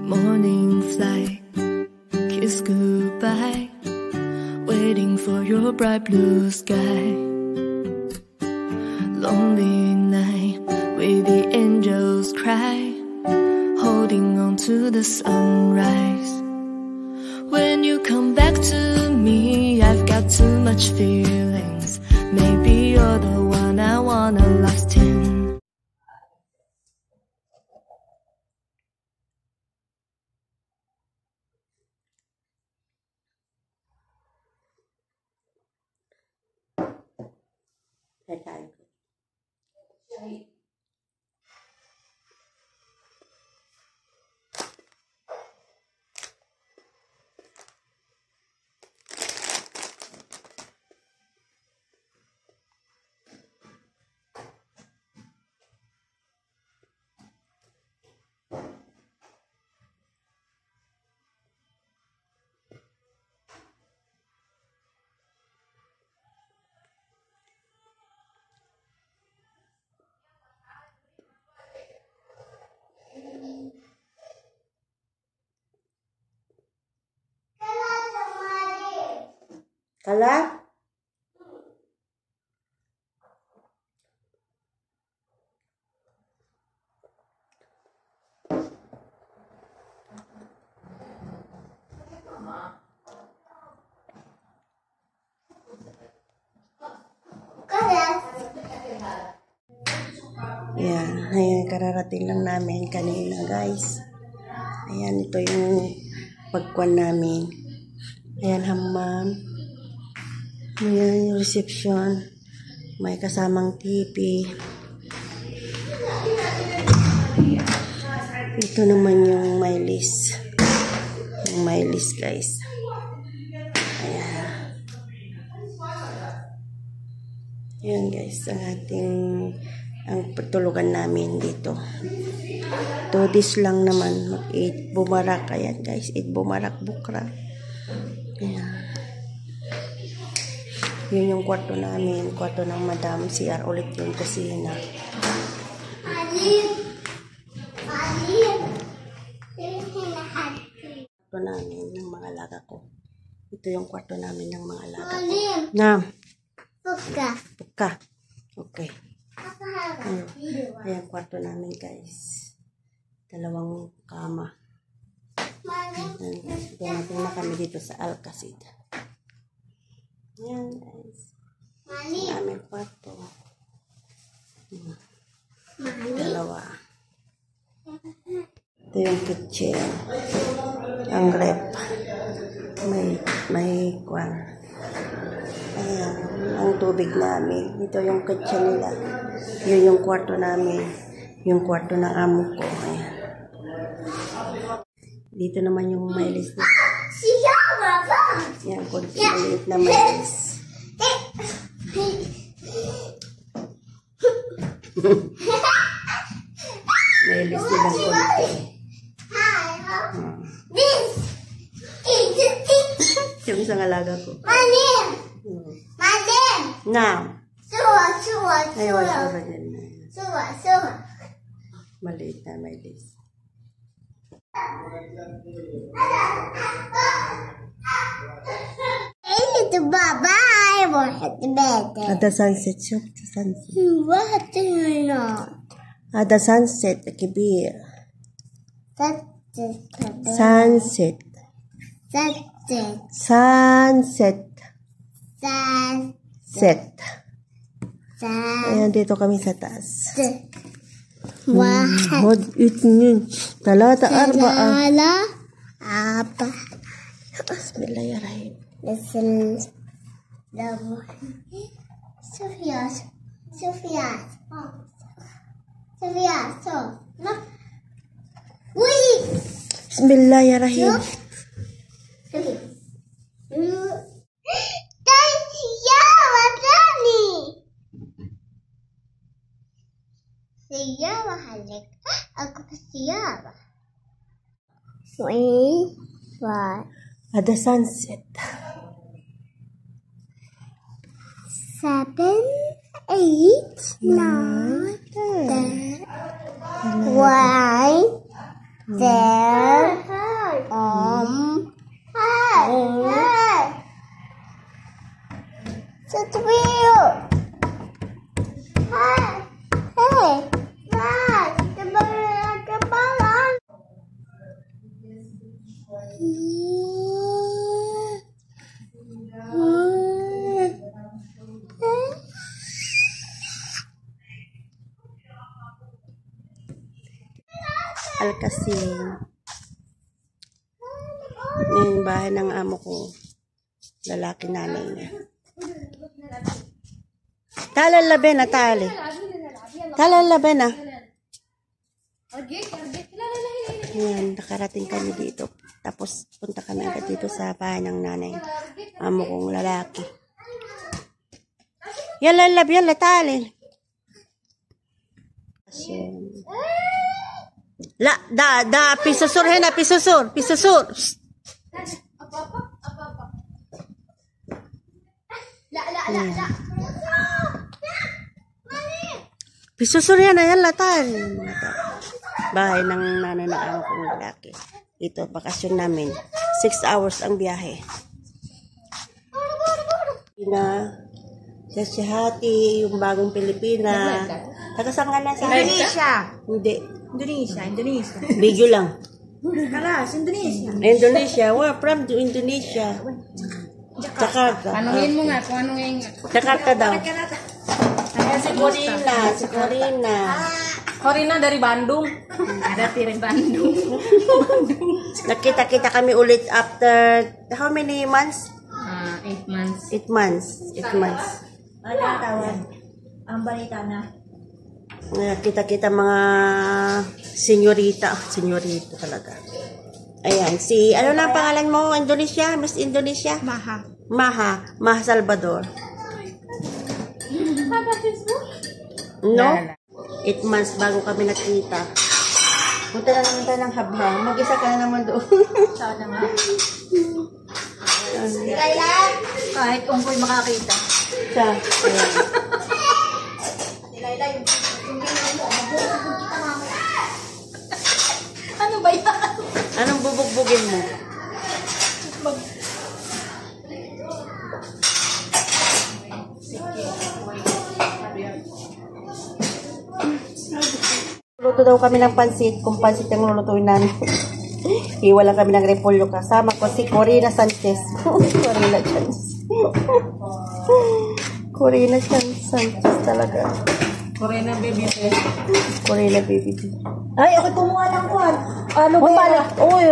morning flight, kiss goodbye, waiting for your bright blue sky. Lonely night with the angels cry, holding on to the sunrise. When you come back to me, I've got too much feelings. Maybe you're the one I wanna last in. Kala? Yan, ayan, kararating lang namin kanina, guys. Ayan, ito yung pagkuhan namin. Ayan, hammam. Ayan, yung reception. May kasamang TV. Ito naman yung my list. Yung my list, guys. Ayan. Ayan, guys, ang pagtulugan namin dito. 2 days lang naman. Mag-8 bumarak. Ayan, guys. 8 bumarak bukra. Ayan. Yun yung kwarto namin. Kwarto ng madam. CR ulit yung kusina. Kwarto namin ng mga alaga ko. Ito yung kwarto namin ng mga alaga ko. Na. Puka. Okay. Ayan, kwarto namin, guys. 2 kama. Dumating na kami dito sa Alcacid. Ayan, guys. Ang aming kwarto. 2. Ito yung kitchen. Ang rep. May kwan. Ayan, ang tubig namin. Ito yung kitchen nila. Yun yung kwarto namin. Yung kwarto ng amo ko. Ayan. Dito naman yung mailis na. Yan, kunti maliit na mailis. Mailis nilang kunti. Yung isang alaga ko. Now. Ayaw, maliit na mailis. Ada sunset shop. Ada sunset kibir. Sunset. Ayan, dito kami sa taas. Wahad itnin. 3, 4. Bismillahirrahmanirrahim. Bismillahirrahmanirrahim. Siyaba halik. Ako pa siyaba. Ada sunset. 7, 8, 9, 10. 1, there. Sa tuyo. Hey. Hey. Dad. Kabalan. Alcacin. Yung bahay ng amo ko. Lalaki nanay niya. Talalabi na tali. Talalabi na. Ayan, nakarating kami dito. Tapos punta kami agad dito sa bahay ng nanay. Amo kong lalaki. Yan lalabi, yan latali. Pisusur hena, pisusur. Pisusur yan, ayan latal. Bahay ng nanay na amo kong lalaki. Ito, bakasyon namin. 6 hours ang biyahe. Sa Sihati, yung bagong Pilipina. Tagasang ka na sa Indonesia. Hindi. Indonesia. Video lang. Kalas, Indonesia. Indonesia. We're from Indonesia. Jakarta. Tanungin mo nga kung anong yung... Jakarta daw. Si Corina. Corina dari Bandung. Dari Bandung. Nakita-kita kami ulit after how many months? 8 months. 8 months. 8 months. Ang balita na. Nakita-kita mga senyorita. Senyorita talaga. Ayan. Ano na ang pangalan mo? Indonesia? Miss Indonesia? Maha Salvador. No? 8 months bago kami nakita. Punta na naman tayo ng habhang. Mag-isa ka na naman doon. Sana nga. Kahit ungkoy makakita. Siya. Ayan. Ano ba yan? Anong bubugbugin mo? Luto daw kami ng pansit. Kung pansit yung lulutuin namin. Iwala kami ng repolyo. Kasama ko si Corina Sanchez. Corina Sanchez talaga. Corina baby. Corina baby. Ay, ako kumuha ng kwan. Ano ba yan? Uy,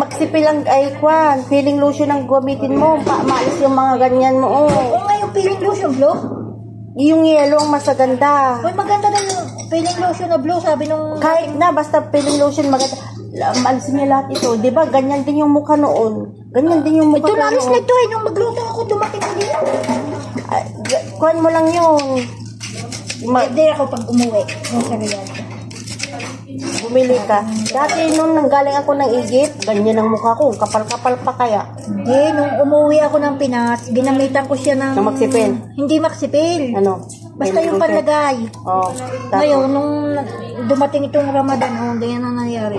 magsipil lang ay kwan. Feeling lotion ang gamitin mo. Maalis yung mga ganyan mo. Oo nga yung peeling lotion blue. Yung yellow ang masaganda. Uy, maganda na yung peeling lotion na blue. Sabi nung... Kahit na, basta feeling lotion maganda. Alisin niya lahat ito. Diba, ganyan din yung mukha noon. Ganyan din yung mukha ito noon. nalis na ito eh. Nung magluto ako, dumating ko dito. Kuhan mo lang yun. Hindi ako pag umuwi. Nung sa Riyadh. Bumili ka. Dati nung nanggaling ako ng Egypt, ganyan ang mukha ko. Kapal-kapal pa kaya. Hindi, nung umuwi ako ng Pinas, ginamitan ko siya ng... Ng maksipil? Hindi maksipil. Ano? Basta yung panlagay. Oh, Ngayon, nung dumating itong Ramadan, ganyan ang nangyari.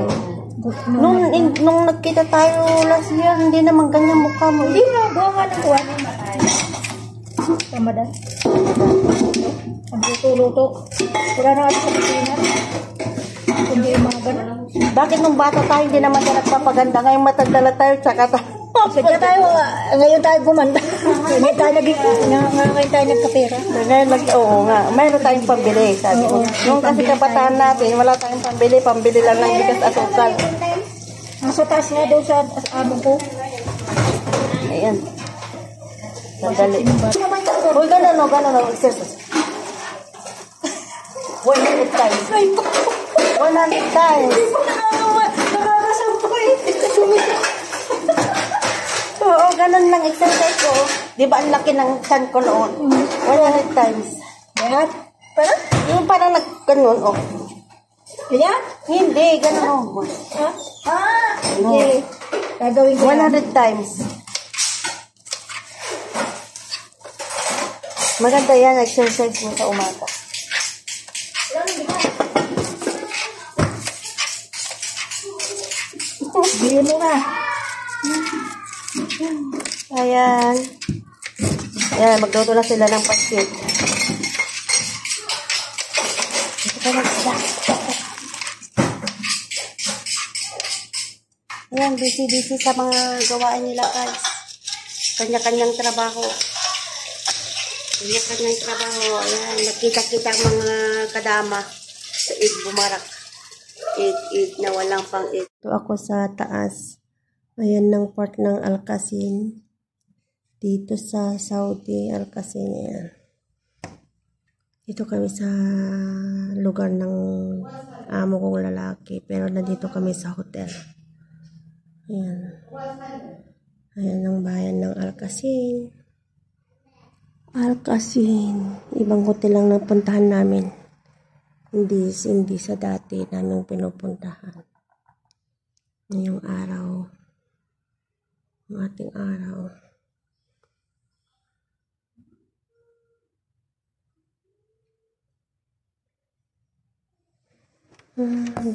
Nung nagkita tayo last year, hindi naman ganyan mukha mo. Hindi na, gawa nga ng kuwan. Ramadan. Luto-luto. Wala na kasi sa Pilipinas. Hindi yung mga ganun. Bakit nung bata tayo, hindi naman tayo nagpapaganda? Ngayong matanda tayo, tsaka tayo. Sadya tayo, ngayon tayo gumanda. Ngayon tayo nagkapera. Oo nga, mayroon tayong pambili. Sabi ko. Nung kasi kabataan natin, wala tayong pambili lang ng bigas at asukal. Ang taas nga daw sa amo ko. Ayan. Sandali. Uy, gano'n, exercise. 100 times. 100 times. Nakakasampay. Oo, ganun lang exercise ko. Di ba ang laki ng chan ko noon? 100 times. Yan. Parang? Yung parang ganun, oh. Yan? Hindi, ganun, oh. Okay. Gagawin ko 100 times. Maganda yan, exercise mo sa umaga. Bili mo na. Ayan. Ayan, magluto na sila ng pancit. Ayan, busy-busy sa mga gawain nila, guys. Kanya-kanyang trabaho. Kanya-kanyang trabaho. Ayan, nagkita-kita ang mga kadama sa Eid Bumarak. Eid na walang pang Eid. Ito ako sa taas. Ayan ng port ng Al-Qasim. Dito sa Saudi, Al-Qasim. Ayan. Dito kami sa lugar ng amo kong lalaki. Pero nandito kami sa hotel. Ayan. Ayan ang bayan ng Al-Qasim. Al-Qasim. Ibang hotel lang napuntahan namin. Hindi sa dati namin pinupuntahan. Ngayong araw. Ang ating araw.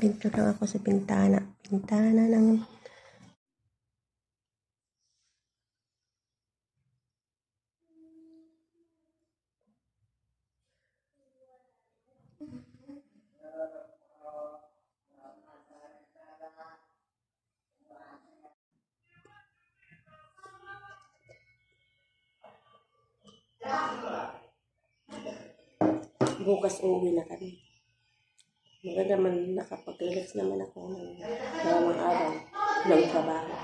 Dito lang ako sa bintana. Bintana ng bukas uwi na kami. Maganda man nakapag-relax naman ako ng maraming araw ng trabaho.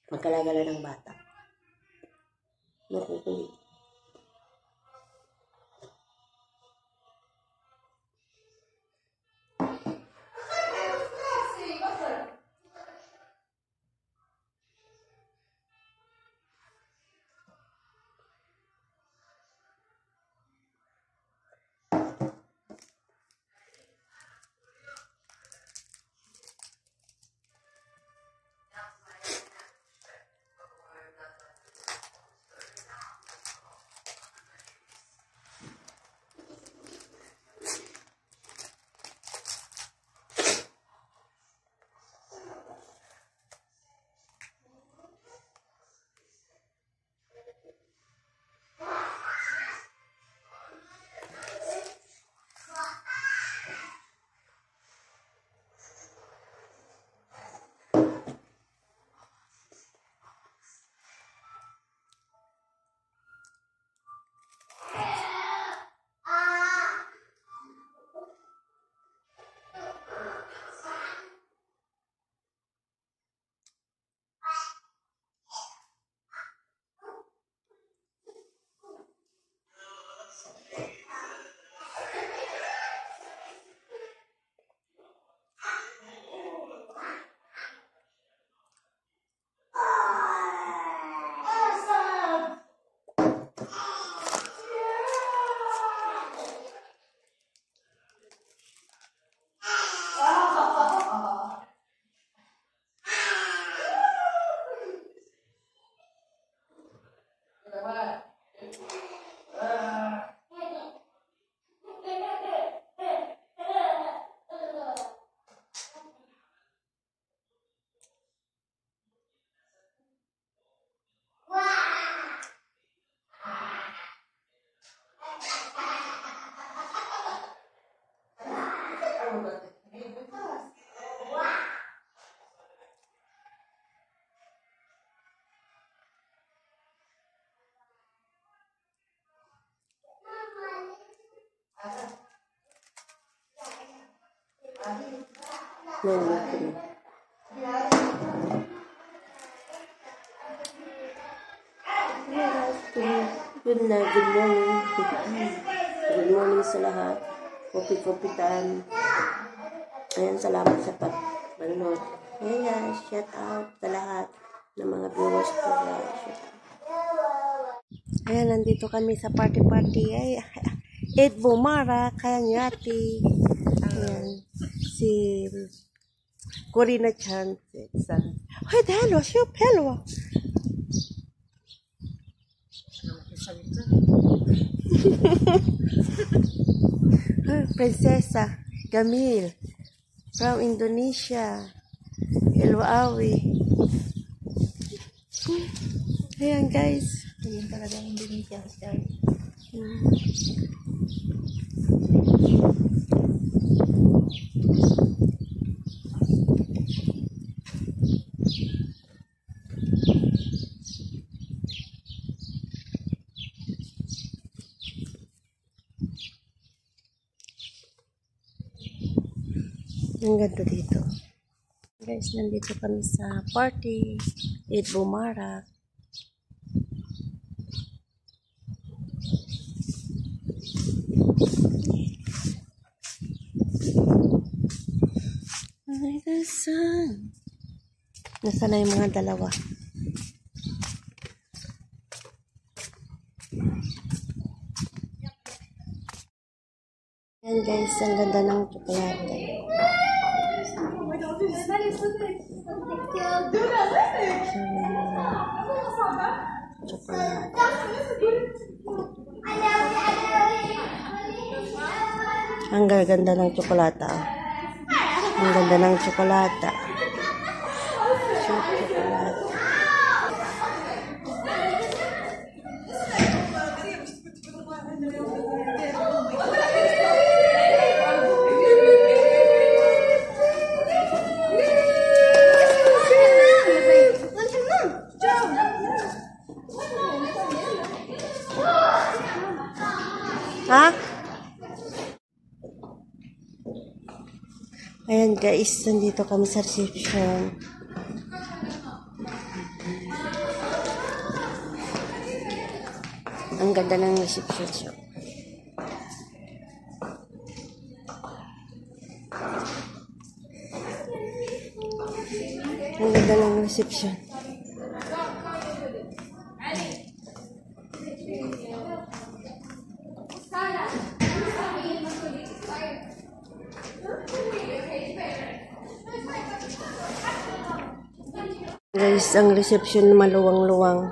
Magkalagala ng bata. Nakukulit. Good night, good morning. Good morning sa lahat. Kopi-kopi time. Ayan, salamat sa pag-manood. Ayan guys, shout out sa lahat ng mga viewers ko. Ayan, nandito kami sa party-party. Ay, Eid Bumarak, kaya nyati. Ayan, si Corina Chan. Ay, hello, shoop, hello. Prinsesa Gamil from Indonesia. Hello, Awi. Ayan guys. Ayun talaga hindi niya style. Ang ganda dito. Guys, nandito kami sa party. Eid Mubarak. Ay, nasaan? Nasaan na yung mga dalawa? Yan guys, ang ganda ng tsokolate. Chocolate. Ang ganda ng tsokolata. Ang ganda ng tsokolata. Chocolate. Ha? Ayan guys, nandito kami sa reception. Ang ganda ng reception. Ang ganda ng reception. Guys, ang reception maluwang-luwang.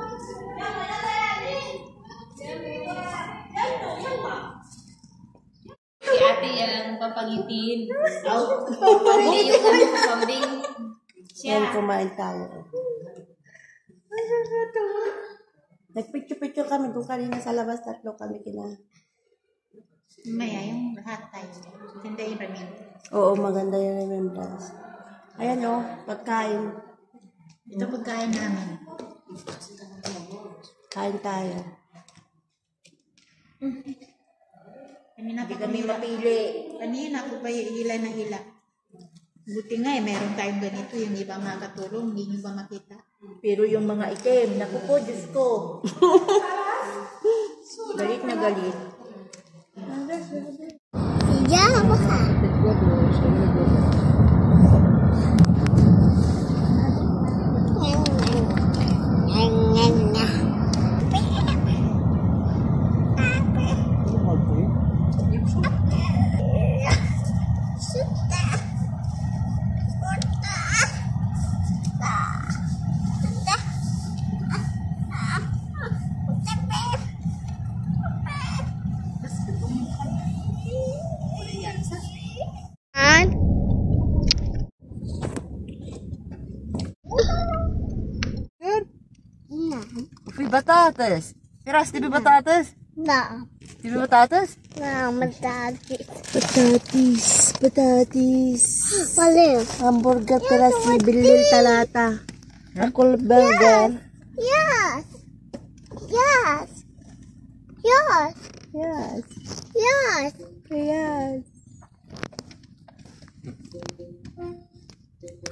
Si ate ang papagitin. Hindi yung pambing. Yan, kumain tayo. Nagpicture-picture kami doon kanina sa labas. Tatlo kami Maya, yung lahat tayo. Ganda yung ramen. Oo, maganda yung remembrance. Ayan o, pagkain. Ito pagkain namin. Kain tayo. Kanina pa kami mapili. Kanina ako pa hila na hila. Buti nga meron tayong ganito. Yung iba makatulong, hindi nyo ba makita? Pero yung mga itim, naku po, Diyos ko. Galit na galit. Ya, baka. Batatas. Piras, tibi batatas? Na. Tibi batatas? Na, matati. Patatis. Patatis. Paling. Hamburger piras ni Bilil Talata. Akul burger. Yes. Yes. Yes. Yes. Yes. Yes.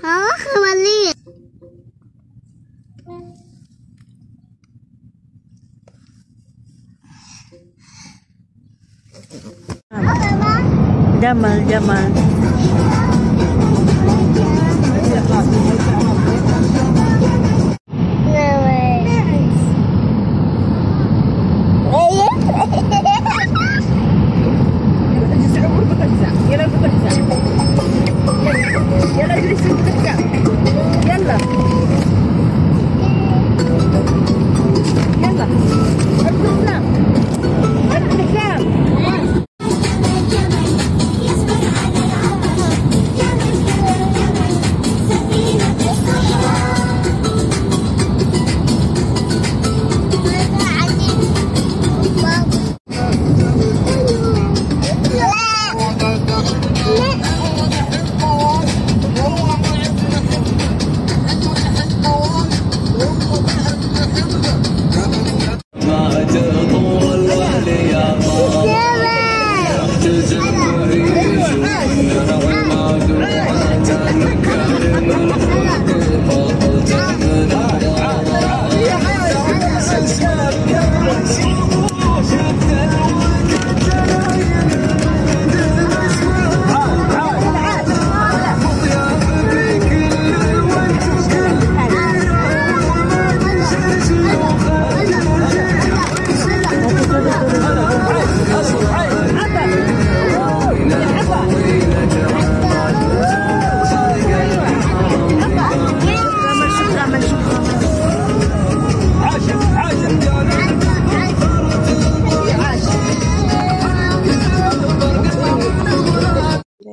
Hả? Mali. Jamal, Jamal.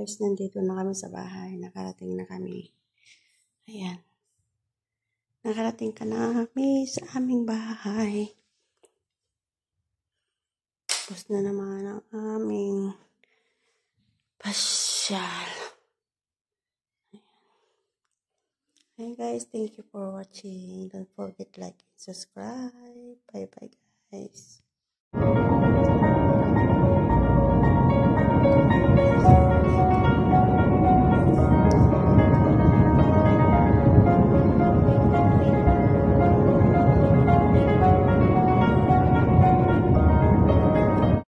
guys, nandito na kami sa bahay. Nakarating na kami. Ayan. Nakarating ka na kami sa aming bahay. Tapos na naman ang aming pasyal. Hey guys, thank you for watching. Don't forget to like and subscribe. Bye bye guys.